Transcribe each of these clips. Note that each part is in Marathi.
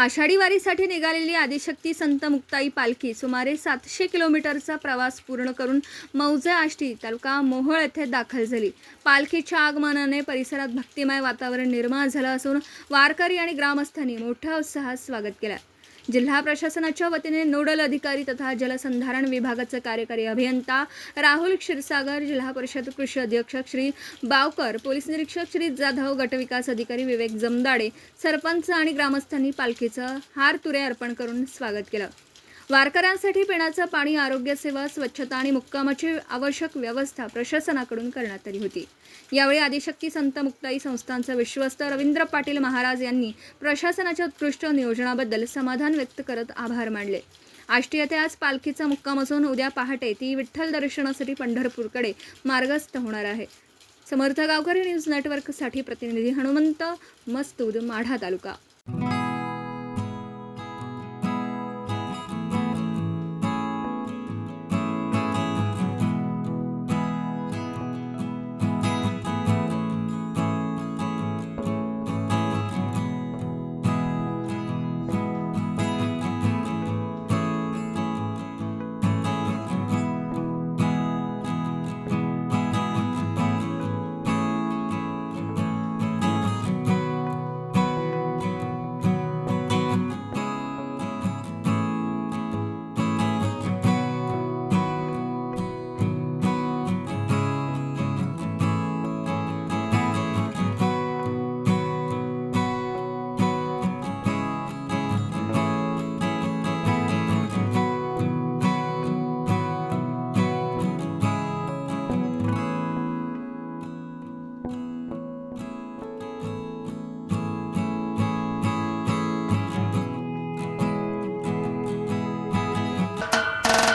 आषाढी वारीसाठी निघालेली आदिशक्ती संत मुक्ताई पालखी सुमारे 700 किलोमीटरचा प्रवास पूर्ण करून मौजे आष्टी तालुका मोहोळ येथे दाखल झाली। पालखीच्या आगमनाने परिसरात भक्तिमय वातावरण निर्माण झालं असून वारकरी आणि ग्रामस्थांनी मोठ्या उत्साहात स्वागत केलं। जिल्हा प्रशासनाच्या वतीने नोडल अधिकारी तथा जलसंधारण विभागाचे कार्यकारी अभियंता राहुल क्षीरसागर, जिल्हा परिषद कृषी अधीक्षक श्री बावकर, पोलीस निरीक्षक श्री जाधव, गटविकास अधिकारी विवेक जमदाडे, सरपंच आणि ग्रामस्थांनी पालखीचं हार तुरे अर्पण करून स्वागत केलं। वारकऱ्यांसाठी पिण्याचं पाणी, आरोग्य सेवा, स्वच्छता आणि मुक्कामाची आवश्यक व्यवस्था प्रशासनाकडून करण्यात आली होती। यावेळी आदिशक्ती संत मुक्ताई संस्थानचे विश्वस्त रवींद्र पाटील महाराज यांनी प्रशासनाच्या उत्कृष्ट नियोजनाबद्दल समाधान व्यक्त करत आभार मानले। आष्टी येथे आज पालखीचा मुक्काम असून उद्या पहाटे ती विठ्ठल दर्शनासाठी पंढरपूरकडे मार्गस्थ होणार आहे। समर्थ गावकरी न्यूज नेटवर्कसाठी प्रतिनिधी हनुमंत मस्तूद, माढा तालुका।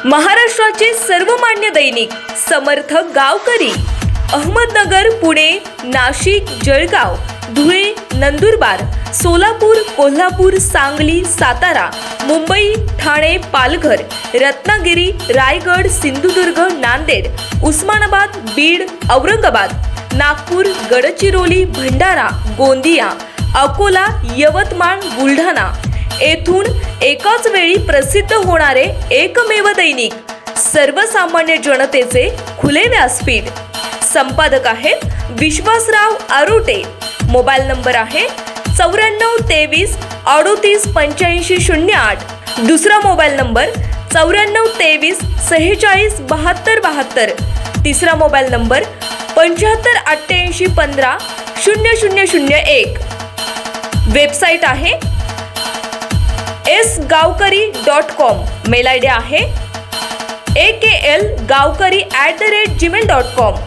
महाराष्ट्राचे सर्वमान्य दैनिक समर्थ गावकरी, अहमदनगर, पुणे, नाशिक, जळगाव, धुळे, नंदुरबार, सोलापूर, कोल्हापूर, सांगली, सातारा, मुंबई, ठाणे, पालघर, रत्नागिरी, रायगड, सिंधुदुर्ग, नांदेड, उस्मानाबाद, बीड, औरंगाबाद, नागपूर, गडचिरोली, भंडारा, गोंदिया, अकोला, यवतमाळ, बुलढाणा येथून एकाच वेळी प्रसिद्ध होणारे एकमेव दैनिक, सर्वसामान्य जनतेचे खुले व्यासपीठ। संपादक आहेत विश्वासराव आरोटे। मोबाईल नंबर आहे 94 23 38 85 08। दुसरा मोबाईल नंबर 94 23 46 72 72। तिसरा मोबाईल नंबर 75 88 15 0001। वेबसाईट आहे sgavkari.com। मेल आयडी आहे akl gavkari@gmail.com।